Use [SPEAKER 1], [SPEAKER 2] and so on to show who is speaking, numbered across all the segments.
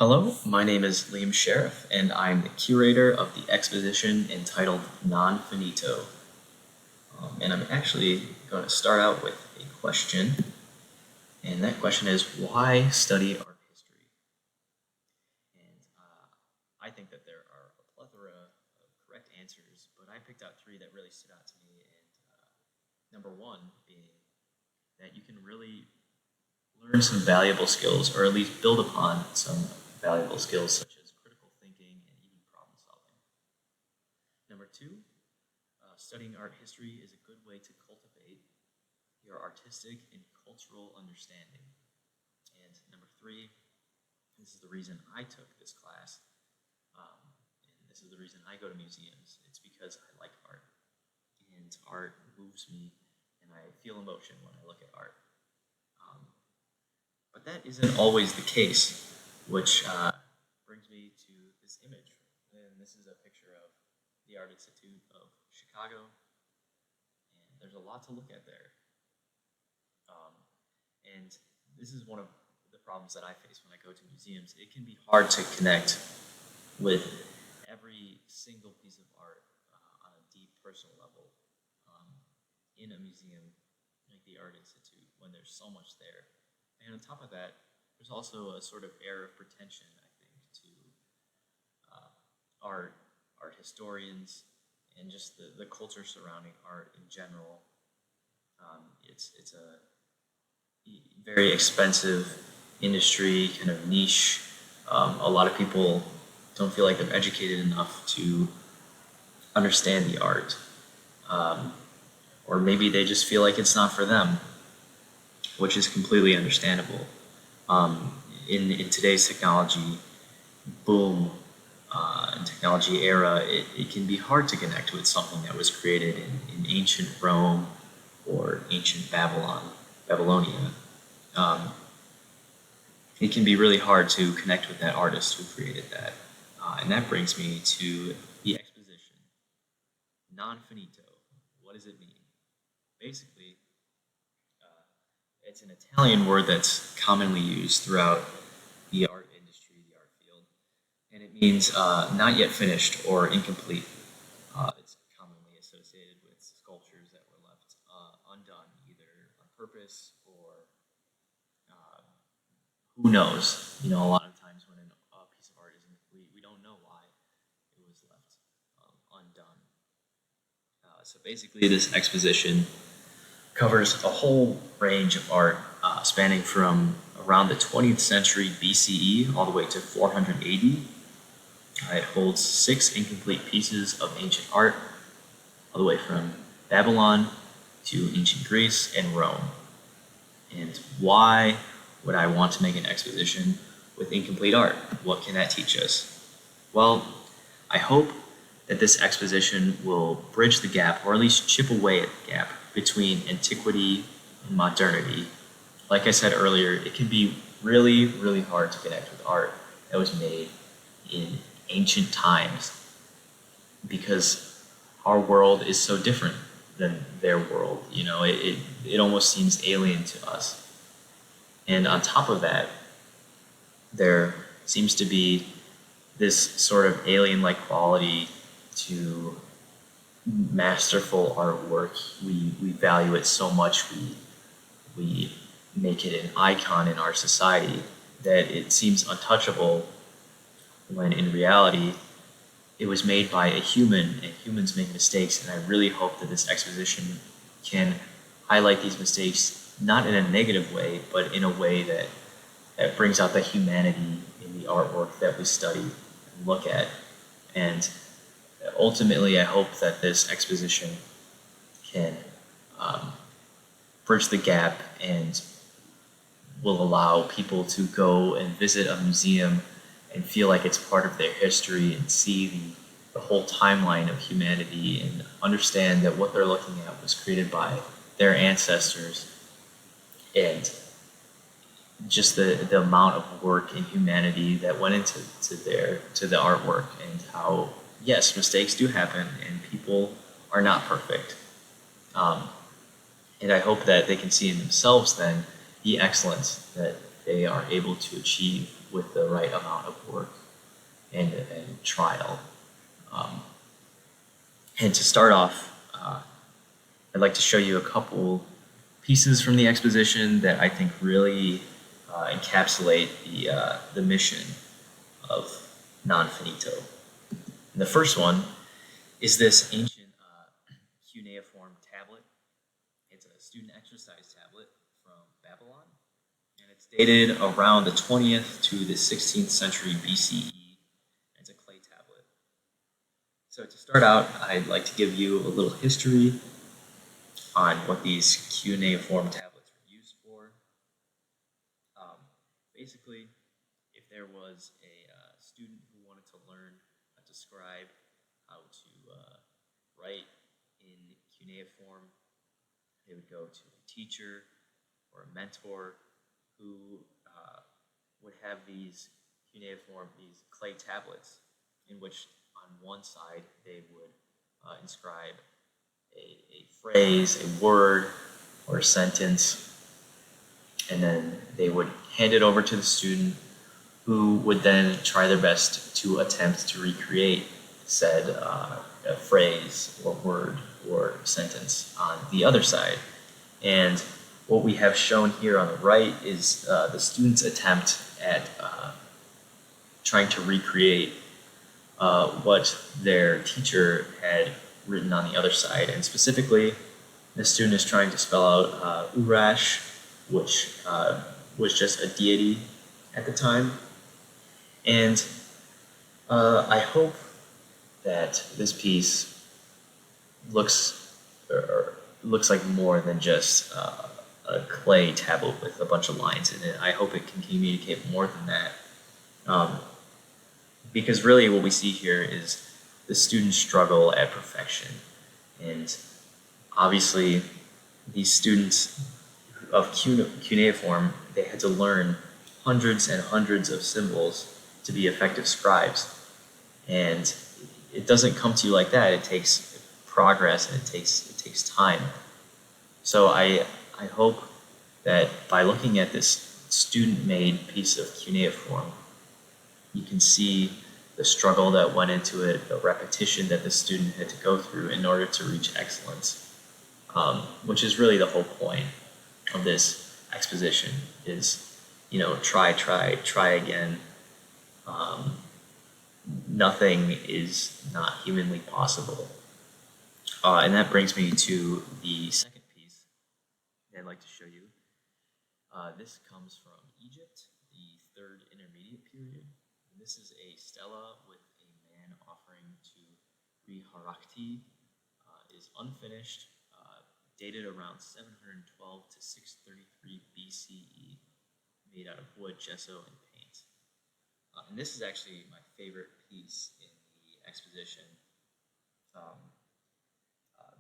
[SPEAKER 1] Hello, my name is Liam Sheriff, and I'm the curator of the exposition entitled Non Finito. And I'm actually going to start out with a question, and that question is why study art history? And I think that there are a plethora of correct answers, but I picked out three that really stood out to me. And number one being that you can really learn some valuable skills, or at least build upon some valuable skills such as critical thinking and even problem solving. Number two, studying art history is a good way to cultivate your artistic and cultural understanding. And number three, this is the reason I took this class, and this is the reason I go to museums. It's because I like art, and art moves me, and I feel emotion when I look at art. But that isn't always the case, which brings me to this image. And this is a picture of the Art Institute of Chicago, and there's a lot to look at there. And this is one of the problems that I face when I go to museums. It can be hard to connect with every single piece of art on a deep personal level in a museum like the Art Institute when there's so much there. And on top of that, there's also a sort of air of pretension, I think, to art historians and just the culture surrounding art in general. It's a very expensive industry, kind of niche. A lot of people don't feel like they're educated enough to understand the art, or maybe they just feel like it's not for them, which is completely understandable. In today's technology boom and technology era, it can be hard to connect with something that was created in ancient Rome or ancient Babylonia. It can be really hard to connect with that artist who created that. And that brings me to the exposition. Non finito. What does it mean? Basically, it's an Italian word that's commonly used throughout the art industry, the art field, and it means not yet finished or incomplete. It's commonly associated with sculptures that were left undone, either on purpose or who knows. You know, a lot of times when a piece of art is incomplete, we don't know why it was left undone. So basically, this exposition covers a whole range of art spanning from around the 20th century BCE all the way to 400 AD. It holds 6 incomplete pieces of ancient art, all the way from Babylon to ancient Greece and Rome. And why would I want to make an exposition with incomplete art? What can that teach us? Well, I hope that this exposition will bridge the gap, or at least chip away at the gap, between antiquity and modernity. Like I said earlier, it can be really, really hard to connect with art that was made in ancient times because our world is so different than their world. You know, it almost seems alien to us. And on top of that, there seems to be this sort of alien-like quality to masterful artwork. We value it so much. We make it an icon in our society that it seems untouchable, when in reality it was made by a human, and humans make mistakes. And I really hope that this exposition can highlight these mistakes, not in a negative way, but in a way that brings out the humanity in the artwork that we study and look at. And ultimately, I hope that this exposition can bridge the gap and will allow people to go and visit a museum and feel like it's part of their history and see the whole timeline of humanity and understand that what they're looking at was created by their ancestors, and just the amount of work and humanity that went into the artwork, and how yes, mistakes do happen and people are not perfect. And I hope that they can see in themselves then the excellence that they are able to achieve with the right amount of work and trial. And to start off, I'd like to show you a couple pieces from the exposition that I think really encapsulate the mission of Non Finito. And the first one is this ancient cuneiform tablet. It's a student exercise tablet from Babylon, and it's dated around the 20th to the 16th century BCE. It's a clay tablet. So to start out, I'd like to give you a little history on what these cuneiform tablets were used for. Basically, if there was a student who wanted to learn how to scribe, how to write in cuneiform, they would go to a teacher or a mentor who would have these cuneiform, these clay tablets, in which on one side they would inscribe a phrase, a word, or a sentence, and then they would hand it over to the student, who would then try their best to attempt to recreate said a phrase or word or sentence on the other side. And what we have shown here on the right is the student's attempt at trying to recreate what their teacher had written on the other side. And specifically, the student is trying to spell out Urash, which was just a deity at the time. And I hope that this piece looks like more than just a clay tablet with a bunch of lines in it. I hope it can communicate more than that. Because really what we see here is the student's struggle at perfection. And obviously, these students of cuneiform, they had to learn hundreds and hundreds of symbols to be effective scribes. And it doesn't come to you like that. It takes progress and it takes time. So I hope that by looking at this student-made piece of cuneiform, you can see the struggle that went into it, the repetition that the student had to go through in order to reach excellence, which is really the whole point of this exposition is, try again. Nothing is not humanly possible. And that brings me to the second piece that I'd like to show you. This comes from Egypt, the third intermediate period. And this is a stela with a man offering to Riharakti. It is unfinished, dated around 712 to 633 BCE, made out of wood, gesso, and paint. And this is actually my favorite piece in the exposition.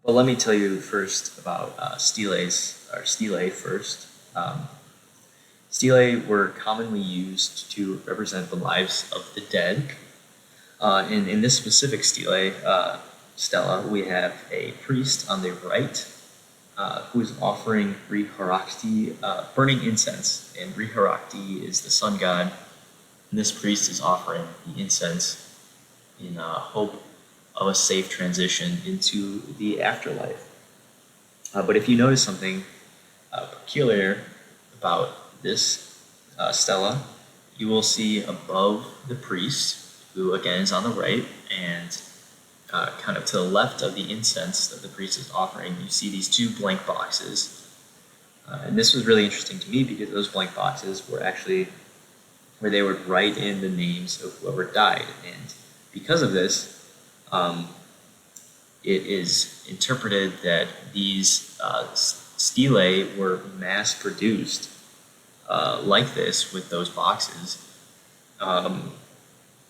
[SPEAKER 1] But let me tell you first about stelae first. Stelae were commonly used to represent the lives of the dead. In this specific stela, we have a priest on the right who is offering Riharakti burning incense. And Riharakti is the sun god. And this priest is offering the incense in hope of a safe transition into the afterlife. But if you notice something peculiar about this stela, you will see above the priest, who again is on the right, and kind of to the left of the incense that the priest is offering, you see these two blank boxes. And this was really interesting to me because those blank boxes were actually where they would write in the names of whoever died. And because of this, it is interpreted that these stelae were mass-produced like this with those boxes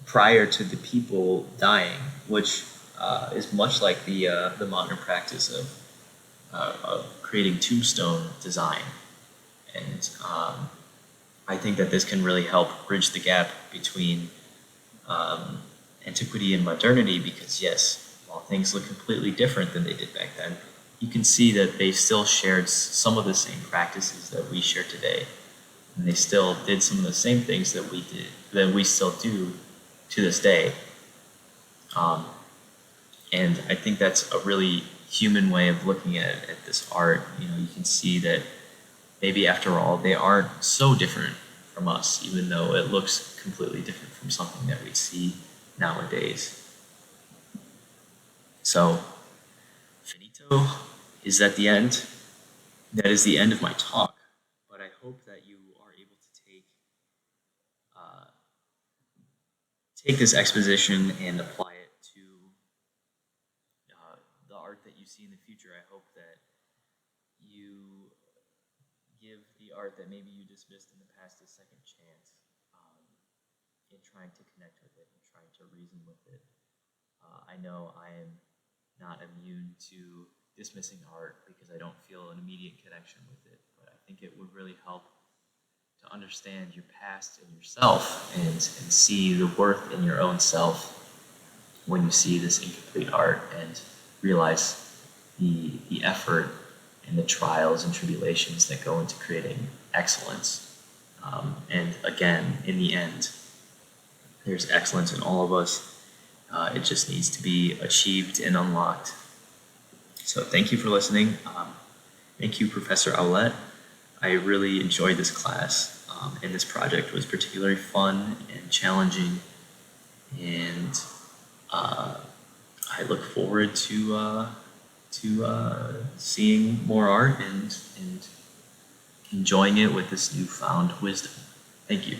[SPEAKER 1] prior to the people dying, which is much like the modern practice of creating tombstone design. And I think that this can really help bridge the gap between antiquity and modernity, because yes, while things look completely different than they did back then, you can see that they still shared some of the same practices that we share today. and they still did some of the same things that we did, that we still do to this day. And I think that's a really human way of looking at this art. You can see that maybe after all, they aren't so different from us, even though it looks completely different from something that we see nowadays. So, finito is at the end. That is the end of my talk, but I hope that you are able to take this exposition and apply it to the art that you see in the future. I hope that you give the art that maybe you dismissed in the past a second chance in trying to connect with it and trying to reason with it. I know I am not immune to dismissing art because I don't feel an immediate connection with it, but I think it would really help to understand your past and yourself and see the worth in your own self when you see this incomplete art and realize the effort and the trials and tribulations that go into creating excellence. And again, in the end, there's excellence in all of us. It just needs to be achieved and unlocked. So thank you for listening. Thank you, Professor Owlette. I really enjoyed this class, and this project was particularly fun and challenging, and I look forward to seeing more art and enjoying it with this newfound wisdom. Thank you.